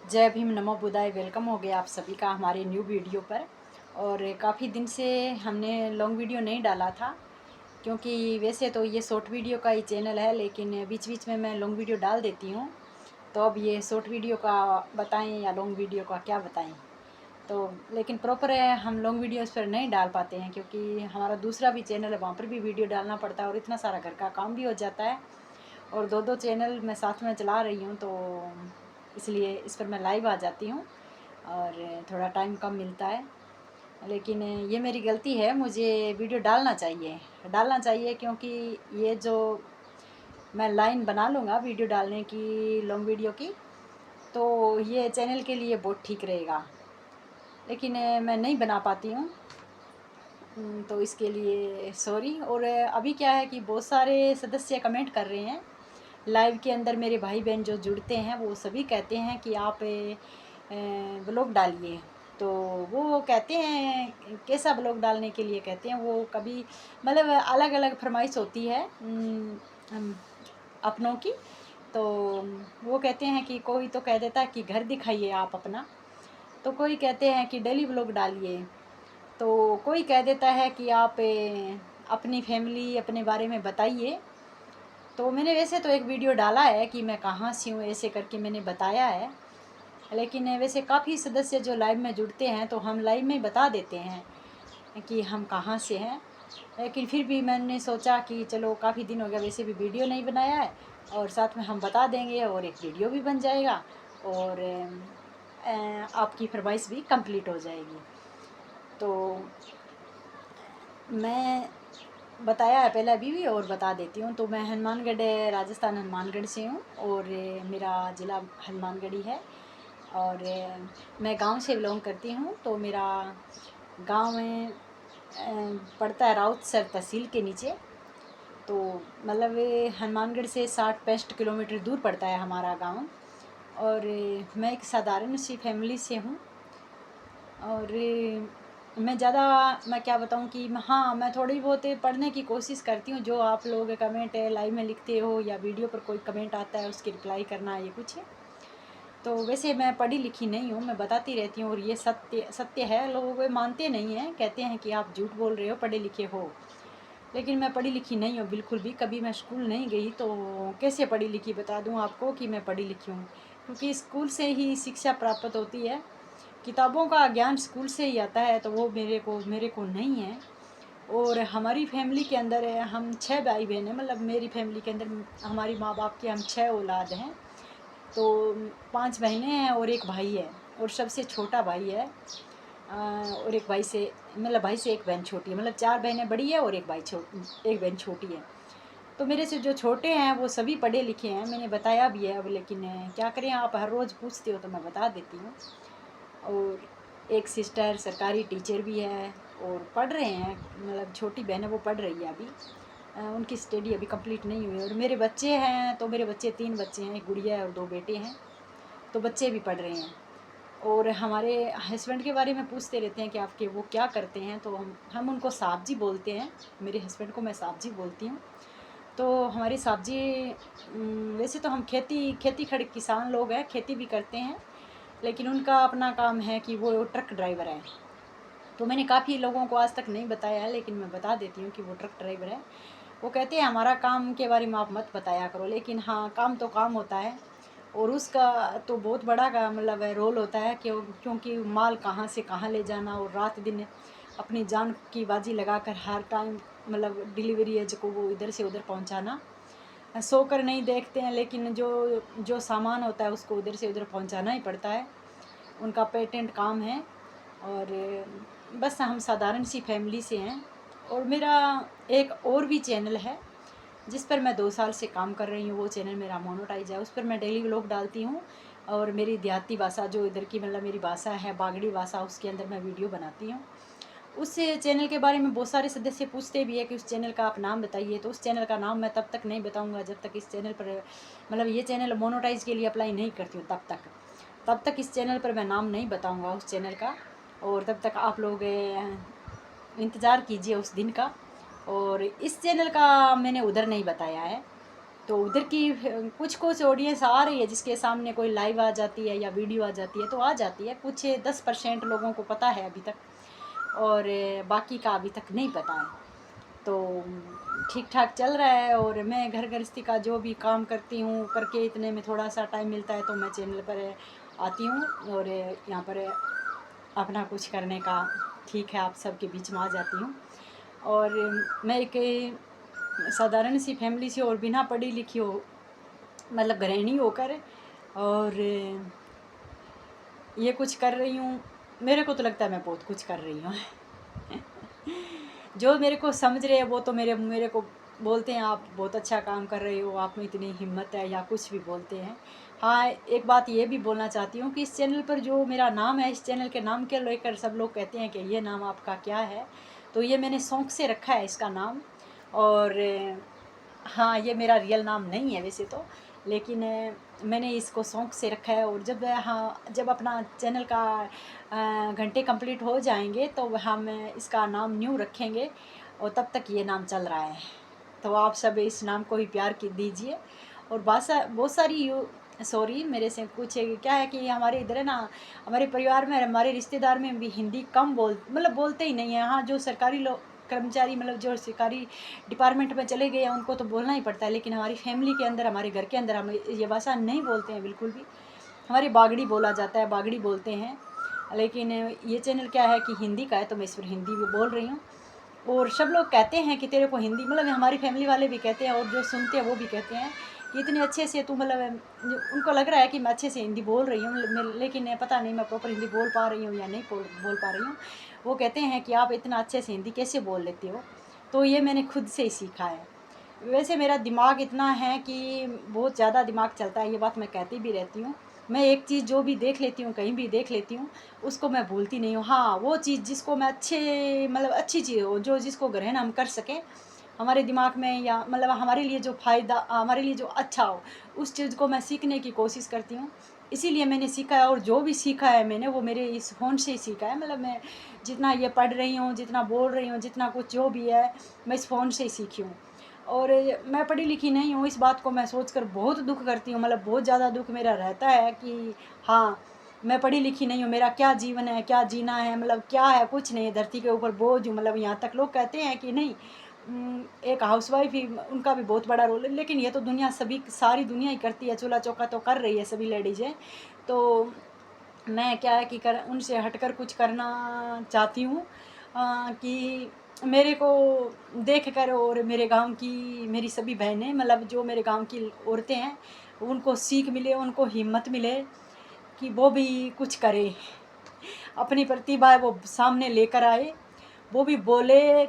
जय भीम, नमो बुदाय। वेलकम हो गया आप सभी का हमारे न्यू वीडियो पर। और काफ़ी दिन से हमने लॉन्ग वीडियो नहीं डाला था, क्योंकि वैसे तो ये शॉर्ट वीडियो का ही चैनल है, लेकिन बीच बीच में मैं लॉन्ग वीडियो डाल देती हूँ। तो अब ये शॉर्ट वीडियो का बताएं या लॉन्ग वीडियो का क्या बताएं। तो लेकिन प्रॉपर हम लॉन्ग वीडियोस पर नहीं डाल पाते हैं, क्योंकि हमारा दूसरा भी चैनल है, वहाँ पर भी वीडियो डालना पड़ता है और इतना सारा घर का काम भी हो जाता है। और दो दो चैनल मैं साथ में चला रही हूँ, तो इसलिए इस पर मैं लाइव आ जाती हूँ और थोड़ा टाइम कम मिलता है। लेकिन ये मेरी गलती है, मुझे वीडियो डालना चाहिए, क्योंकि ये जो मैं लाइन बना लूँगा वीडियो डालने की, लॉन्ग वीडियो की, तो ये चैनल के लिए बहुत ठीक रहेगा। लेकिन मैं नहीं बना पाती हूँ, तो इसके लिए सॉरी। और अभी क्या है कि बहुत सारे सदस्य कमेंट कर रहे हैं लाइव के अंदर, मेरे भाई बहन जो जुड़ते हैं वो सभी कहते हैं कि आप ब्लॉग डालिए। तो वो कहते हैं कैसा ब्लॉग डालने के लिए कहते हैं, वो कभी मतलब अलग अलग फरमाइश होती है अपनों की। तो वो कहते हैं कि कोई तो कह देता है कि घर दिखाइए आप अपना, तो कोई कहते हैं कि डेली ब्लॉग डालिए, तो कोई कह देता है कि आप अपनी फैमिली अपने बारे में बताइए। तो मैंने वैसे तो एक वीडियो डाला है कि मैं कहाँ से हूँ, ऐसे करके मैंने बताया है। लेकिन वैसे काफ़ी सदस्य जो लाइव में जुड़ते हैं, तो हम लाइव में बता देते हैं कि हम कहाँ से हैं। लेकिन फिर भी मैंने सोचा कि चलो काफ़ी दिन हो गया, वैसे भी वीडियो नहीं बनाया है, और साथ में हम बता देंगे और एक वीडियो भी बन जाएगा, और आपकी फरमाइश भी कंप्लीट हो जाएगी। तो मैं बताया है पहले, अभी भी और बता देती हूँ। तो मैं हनुमानगढ़, राजस्थान हनुमानगढ़ से हूँ, और मेरा ज़िला हनुमानगढ़ी है, और मैं गांव से बिलोंग करती हूँ। तो मेरा गांव में पड़ता है राउतसर तहसील के नीचे। तो मतलब हनुमानगढ़ से 60-65 किलोमीटर दूर पड़ता है हमारा गांव। और मैं एक साधारण सी फैमिली से हूँ। और मैं क्या बताऊँ कि हाँ, मैं थोड़ी बहुत पढ़ने की कोशिश करती हूँ। जो आप लोग कमेंट लाइव में लिखते हो या वीडियो पर कोई कमेंट आता है उसकी रिप्लाई करना, ये कुछ है। तो वैसे मैं पढ़ी लिखी नहीं हूँ, मैं बताती रहती हूँ, और ये सत्य सत्य है। लोग मानते नहीं हैं, कहते हैं कि आप झूठ बोल रहे हो, पढ़े लिखे हो। लेकिन मैं पढ़ी लिखी नहीं हूँ बिल्कुल भी, कभी मैं स्कूल नहीं गई, तो कैसे पढ़ी लिखी बता दूँ आपको कि मैं पढ़ी लिखी हूँ। क्योंकि स्कूल से ही शिक्षा प्राप्त होती है, किताबों का ज्ञान स्कूल से ही आता है, तो वो मेरे को नहीं है। और हमारी फैमिली के अंदर हम 6 भाई बहन हैं, मतलब मेरी फैमिली के अंदर हमारी माँ बाप के हम 6 औलाद हैं। तो 5 बहनें हैं और एक भाई है, और सबसे छोटा भाई है। और एक भाई से मतलब भाई से एक बहन छोटी है, मतलब 4 बहनें बड़ी है और एक बहन छोटी है। तो मेरे से जो छोटे हैं वो सभी पढ़े लिखे हैं, मैंने बताया भी है अब। लेकिन क्या करें, आप हर रोज़ पूछते हो तो मैं बता देती हूँ। और एक सिस्टर सरकारी टीचर भी है और पढ़ रहे हैं, मतलब छोटी बहन है वो पढ़ रही है अभी। उनकी स्टडी अभी कंप्लीट नहीं हुई। और मेरे बच्चे हैं, तो मेरे बच्चे 3 बच्चे हैं, एक गुड़िया है और 2 बेटे हैं। तो बच्चे भी पढ़ रहे हैं। और हमारे हस्बैंड के बारे में पूछते रहते हैं कि आपके वो क्या करते हैं, तो हम उनको साहब जी बोलते हैं। मेरे हस्बैंड को मैं साहब जी बोलती हूँ। तो हमारी साहब जी वैसे तो हम खेती खड़े किसान लोग हैं, खेती भी करते हैं। लेकिन उनका अपना काम है कि वो ट्रक ड्राइवर है। तो मैंने काफ़ी लोगों को आज तक नहीं बताया है, लेकिन मैं बता देती हूँ कि वो ट्रक ड्राइवर है। वो कहते हैं हमारा काम के बारे में आप मत बताया करो, लेकिन हाँ, काम तो काम होता है। और उसका तो बहुत बड़ा का मतलब है रोल होता है, क्योंकि माल कहाँ से कहाँ ले जाना, और रात दिन अपनी जान की बाजी लगाकर हर टाइम मतलब डिलीवरी एज को वो इधर से उधर पहुंचाना। सोकर नहीं देखते हैं, लेकिन जो जो सामान होता है उसको उधर से उधर पहुंचाना ही पड़ता है, उनका पेटेंट काम है। और बस हम साधारण सी फैमिली से हैं। और मेरा एक और भी चैनल है जिस पर मैं 2 साल से काम कर रही हूँ, वो चैनल मेरा मोनेटाइज है। उस पर मैं डेली व्लॉग डालती हूँ, और मेरी देहाती भाषा जो इधर की मतलब मेरी भाषा है बागड़ी भाषा, उसके अंदर मैं वीडियो बनाती हूँ। उस चैनल के बारे में बहुत सारे सदस्य पूछते भी है कि उस चैनल का आप नाम बताइए। तो उस चैनल का नाम मैं तब तक नहीं बताऊंगा जब तक इस चैनल पर मतलब ये चैनल मोनेटाइज के लिए अप्लाई नहीं करती हूँ, तब तक इस चैनल पर मैं नाम नहीं बताऊंगा उस चैनल का। और तब तक आप लोग इंतज़ार कीजिए उस दिन का। और इस चैनल का मैंने उधर नहीं बताया है, तो उधर की कुछ कुछ ऑडियंस आ रही है जिसके सामने कोई लाइव आ जाती है या वीडियो आ जाती है तो आ जाती है, कुछ 10% लोगों को पता है अभी तक, और बाकी का अभी तक नहीं पता है। तो ठीक ठाक चल रहा है। और मैं घर गृहस्थी का जो भी काम करती हूँ करके इतने में थोड़ा सा टाइम मिलता है तो मैं चैनल पर आती हूँ और यहाँ पर अपना कुछ करने का, ठीक है, आप सबके बीच में आ जाती हूँ। और मैं एक साधारण सी फैमिली से और बिना पढ़ी लिखी हो, मतलब गृहिणी होकर, और ये कुछ कर रही हूँ। मेरे को तो लगता है मैं बहुत कुछ कर रही हूँ। जो मेरे को समझ रहे हैं वो तो मेरे को बोलते हैं आप बहुत अच्छा काम कर रहे हो, आप में इतनी हिम्मत है, या कुछ भी बोलते हैं। हाँ, एक बात ये भी बोलना चाहती हूँ कि इस चैनल पर जो मेरा नाम है, इस चैनल के नाम के लेकर सब लोग कहते हैं कि ये नाम आपका क्या है, तो ये मैंने शौक़ से रखा है इसका नाम। और हाँ, ये मेरा रियल नाम नहीं है वैसे तो, लेकिन मैंने इसको शौक़ से रखा है। और जब अपना चैनल का घंटे कंप्लीट हो जाएंगे तो हम इसका नाम न्यू रखेंगे, और तब तक ये नाम चल रहा है। तो आप सब इस नाम को ही प्यार दीजिए। और बहुत सारी सॉरी, मेरे से कुछ क्या है कि हमारे इधर है ना, हमारे परिवार में, हमारे रिश्तेदार में भी हिंदी कम बोलते ही नहीं है। हाँ, जो सरकारी लोग कर्मचारी, मतलब जो सरकारी डिपार्टमेंट में चले गए हैं उनको तो बोलना ही पड़ता है, लेकिन हमारी फैमिली के अंदर, हमारे घर के अंदर हम ये भाषा नहीं बोलते हैं बिल्कुल भी। हमारी बागड़ी बोला जाता है, बागड़ी बोलते हैं। लेकिन ये चैनल क्या है कि हिंदी का है, तो मैं इस पर हिंदी भी बोल रही हूँ। और सब लोग कहते हैं कि तेरे को हिंदी, मतलब हमारी फैमिली वाले भी कहते हैं, और जो सुनते हैं वो भी कहते हैं कि इतने अच्छे से तू, मतलब उनको लग रहा है कि मैं अच्छे से हिंदी बोल रही हूँ, लेकिन पता नहीं मैं प्रॉपर हिंदी बोल पा रही हूँ या नहीं बोल पा रही हूँ। वो कहते हैं कि आप इतना अच्छे से हिंदी कैसे बोल लेते हो। तो ये मैंने खुद से ही सीखा है। वैसे मेरा दिमाग इतना है कि बहुत ज़्यादा दिमाग चलता है, ये बात मैं कहती भी रहती हूँ। मैं एक चीज़ जो भी देख लेती हूँ, कहीं भी देख लेती हूँ, उसको मैं भूलती नहीं हूँ। हाँ, वो चीज़ जिसको मैं अच्छी चीज़ हो, जो जिसको ग्रहण हम कर सकें हमारे दिमाग में, या मतलब हमारे लिए जो फ़ायदा, हमारे लिए जो अच्छा हो, उस चीज़ को मैं सीखने की कोशिश करती हूँ। इसीलिए मैंने सीखा है, और जो भी सीखा है मैंने वो मेरे इस फ़ोन से ही सीखा है। मतलब मैं जितना ये पढ़ रही हूँ, जितना बोल रही हूँ, जितना कुछ जो भी है, मैं इस फ़ोन से ही सीखी हूँ। और मैं पढ़ी लिखी नहीं हूँ, इस बात को मैं सोचकर बहुत दुःख करती हूँ। मतलब बहुत ज़्यादा दुःख मेरा रहता है कि हाँ, मैं पढ़ी लिखी नहीं हूँ, मेरा क्या जीवन है, क्या जीना है, मतलब क्या है, कुछ नहीं है, धरती के ऊपर बोझ हूँ। मतलब यहाँ तक लोग कहते हैं कि नहीं, एक हाउसवाइफ ही, उनका भी बहुत बड़ा रोल है, लेकिन ये तो सारी दुनिया ही करती है, चूल्हा चौका तो कर रही है सभी लेडीज़ें। तो मैं क्या है कि उनसे हटकर कुछ करना चाहती हूँ, कि मेरे को देखकर, और मेरे गांव की मेरी सभी बहनें, मतलब जो मेरे गांव की औरतें हैं, उनको सीख मिले, उनको हिम्मत मिले कि वो भी कुछ करे, अपनी प्रतिभा है वो सामने लेकर आए, वो भी बोले,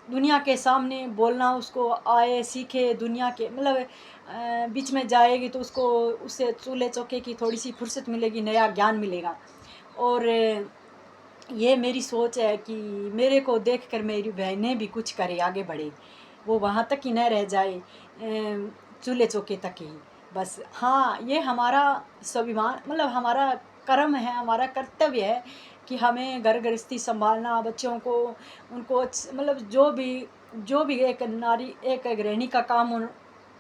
दुनिया के सामने बोलना उसको आए, सीखे, दुनिया के मतलब बीच में जाएगी तो उससे चूल्हे चौके की थोड़ी सी फुर्सत मिलेगी, नया ज्ञान मिलेगा। और ये मेरी सोच है कि मेरे को देखकर मेरी बहनें भी कुछ करें, आगे बढ़े, वो वहाँ तक ही न रह जाए, चूल्हे चौके तक ही बस। हाँ, ये हमारा स्वाभिमान, मतलब हमारा कर्म है, हमारा कर्तव्य है कि हमें घर गृहस्थी संभालना, बच्चों को, उनको मतलब जो भी एक नारी, एक गृहिणी का काम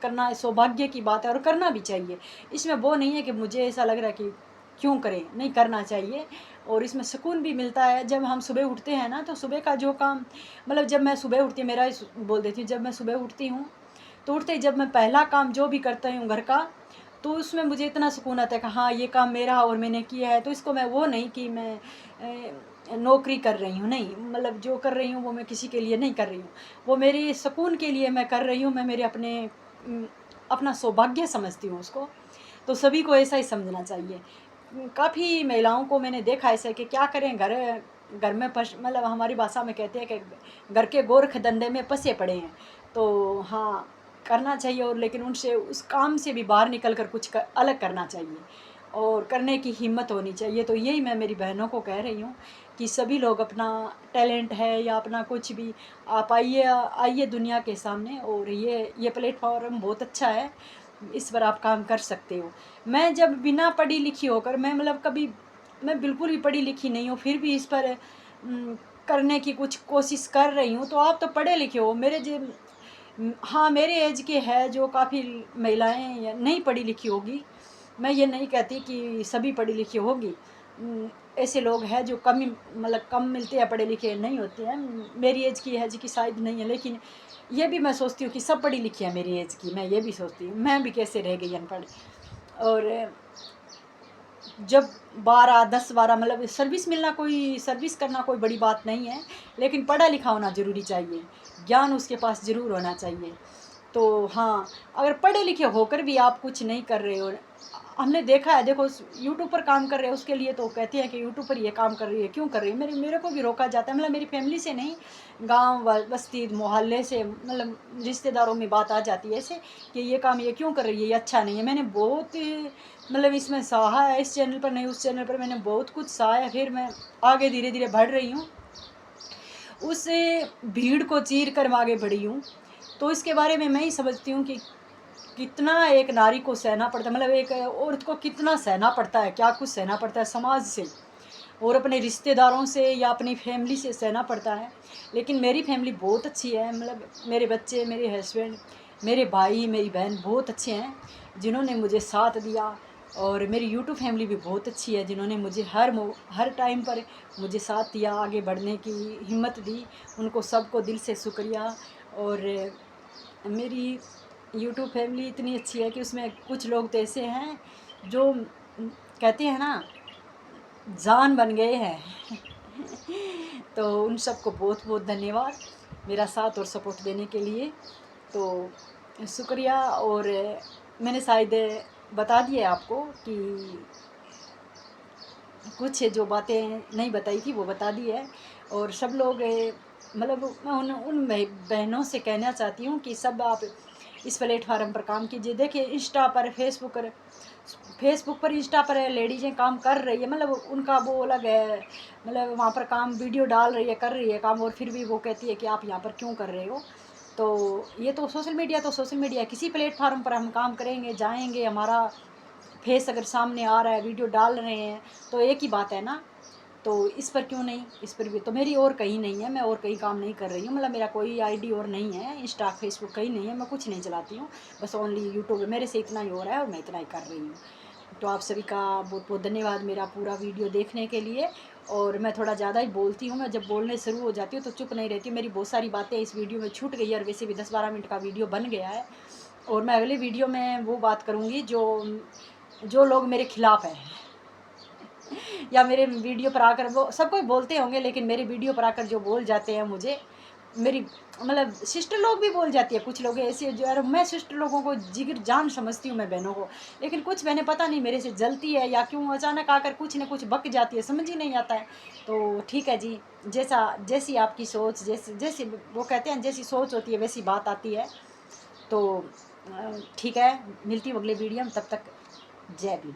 करना सौभाग्य की बात है, और करना भी चाहिए। इसमें वो नहीं है कि मुझे ऐसा लग रहा है कि क्यों करें, नहीं, करना चाहिए। और इसमें सुकून भी मिलता है। जब हम सुबह उठते हैं ना, तो सुबह का जो काम, मतलब जब मैं सुबह उठती, मेरा बोल देती हूँ, जब मैं सुबह उठती हूँ तो उठते ही जब मैं पहला काम जो भी करती हूँ घर का, तो उसमें मुझे इतना सुकून आता है कि हाँ, ये काम मेरा और मैंने किया है। तो इसको मैं वो नहीं कि मैं नौकरी कर रही हूँ, नहीं, मतलब जो कर रही हूँ वो मैं किसी के लिए नहीं कर रही हूँ, वो मेरे सुकून के लिए मैं कर रही हूँ। मैं मेरे अपना सौभाग्य समझती हूँ उसको। तो सभी को ऐसा ही समझना चाहिए। काफ़ी महिलाओं को मैंने देखा ऐसे कि क्या करें, घर में मतलब हमारी भाषा में कहते हैं कि घर के गोरख धंधे में फंसे पड़े हैं। तो हाँ, करना चाहिए, और लेकिन उनसे, उस काम से भी बाहर निकल कर कुछ अलग करना चाहिए, और करने की हिम्मत होनी चाहिए। तो यही मैं मेरी बहनों को कह रही हूँ कि सभी लोग अपना टैलेंट है या अपना कुछ भी, आप आइए दुनिया के सामने, और ये प्लेटफॉर्म बहुत अच्छा है, इस पर आप काम कर सकते हो। मैं जब बिना पढ़ी लिखी होकर, मैं बिल्कुल भी पढ़ी लिखी नहीं हूँ, फिर भी इस पर करने की कुछ कोशिश कर रही हूँ। तो आप तो पढ़े लिखे हो, हाँ, मेरे एज के है जो काफ़ी महिलाएं नहीं पढ़ी लिखी होगी। मैं ये नहीं कहती कि सभी पढ़ी लिखी होगी। ऐसे लोग हैं जो कम ही मतलब कम मिलते हैं, पढ़े लिखे नहीं होते हैं। मेरी एज की है जी की शायद नहीं है, लेकिन ये भी मैं सोचती हूँ कि सब पढ़ी लिखी है मेरी एज की। मैं ये भी सोचती हूँ, मैं भी कैसे रह गई अनपढ़। और जब 12 10 12 मतलब सर्विस मिलना, कोई सर्विस करना कोई बड़ी बात नहीं है, लेकिन पढ़ा लिखा होना ज़रूरी चाहिए, ज्ञान उसके पास ज़रूर होना चाहिए। तो हाँ, अगर पढ़े लिखे होकर भी आप कुछ नहीं कर रहे हो, हमने देखा है, देखो यूट्यूब पर काम कर रहे हैं उसके लिए तो कहते हैं कि यूट्यूब पर ये काम कर रही है, क्यों कर रही है। मेरे को भी रोका जाता है, मतलब मेरी फैमिली से नहीं, गांव बस्ती मोहल्ले से, मतलब रिश्तेदारों में बात आ जाती है ऐसे कि ये काम ये क्यों कर रही है, ये अच्छा नहीं है। मैंने बहुत मतलब इसमें सहा है, इस चैनल पर नहीं उस चैनल पर मैंने बहुत कुछ सहा है, फिर मैं आगे धीरे धीरे बढ़ रही हूँ, उस भीड़ को चीर कर मैं आगे बढ़ी हूँ। तो इसके बारे में मैं ही समझती हूँ कि कितना एक नारी को सहना पड़ता है, मतलब एक औरत को कितना सहना पड़ता है, क्या कुछ सहना पड़ता है समाज से और अपने रिश्तेदारों से या अपनी फैमिली से सहना पड़ता है। लेकिन मेरी फैमिली बहुत अच्छी है, मतलब मेरे बच्चे, मेरे हस्बैंड, मेरे भाई, मेरी बहन बहुत अच्छे हैं जिन्होंने मुझे साथ दिया। और मेरी यूट्यूब फैमिली भी बहुत अच्छी है जिन्होंने मुझे हर टाइम पर मुझे साथ दिया, आगे बढ़ने की हिम्मत दी। उनको सबको दिल से शुक्रिया। और मेरी यूट्यूब फैमिली इतनी अच्छी है कि उसमें कुछ लोग तो ऐसे हैं जो कहते हैं ना, जान बन गए हैं। तो उन सबको बहुत बहुत धन्यवाद मेरा साथ और सपोर्ट देने के लिए। तो शुक्रिया। और मैंने शायद बता दिया आपको कि कुछ जो बातें नहीं बताई थी वो बता दी है। और सब लोग मतलब मैं उन बहनों से कहना चाहती हूँ कि सब आप इस प्लेटफार्म पर काम कीजिए। देखिए इंस्टा पर, फेसबुक पर इंस्टा पर लेडीज़ें काम कर रही है, मतलब उनका वो अलग है, मतलब वहाँ पर काम वीडियो डाल रही है, कर रही है काम, और फिर भी वो कहती है कि आप यहाँ पर क्यों कर रहे हो। तो ये तो सोशल मीडिया किसी प्लेटफार्म पर हम काम करेंगे, जाएंगे, हमारा फेस अगर सामने आ रहा है, वीडियो डाल रहे हैं, तो एक ही बात है ना। तो इस पर क्यों नहीं, इस पर भी तो मेरी और कहीं नहीं है, मैं और कहीं काम नहीं कर रही हूँ, मतलब मेरा कोई आईडी और नहीं है, इंस्टा फेसबुक कहीं नहीं है, मैं कुछ नहीं चलाती हूँ, बस ओनली यूट्यूब है। मेरे से इतना ही हो रहा है और मैं इतना ही कर रही हूँ। तो आप सभी का बहुत बहुत धन्यवाद मेरा पूरा वीडियो देखने के लिए। और मैं थोड़ा ज़्यादा ही बोलती हूँ, मैं जब बोलने शुरू हो जाती हूँ तो चुप नहीं रहती, मेरी बहुत सारी बातें इस वीडियो में छूट गई है, और वैसे भी 10 12 मिनट का वीडियो बन गया है। और मैं अगले वीडियो में वो बात करूँगी जो जो लोग मेरे खिलाफ़ हैं, या मेरे वीडियो पर आकर, वो सब कोई बोलते होंगे लेकिन मेरे वीडियो पर आकर जो बोल जाते हैं मुझे, मेरी मतलब सिस्टर लोग भी बोल जाती है, कुछ लोग ऐसे जो, यार मैं सिस्टर लोगों को जिगर जान समझती हूँ मैं बहनों को, लेकिन कुछ बहनें पता नहीं मेरे से जलती है या क्यों अचानक आकर कुछ न कुछ बक जाती है, समझ ही नहीं आता है। तो ठीक है जी, जैसी आपकी सोच, जैसी जैसी वो कहते हैं जैसी सोच होती है वैसी बात आती है। तो ठीक है, मिलती हूँ अगले वीडियो में, तब तक जय भीम।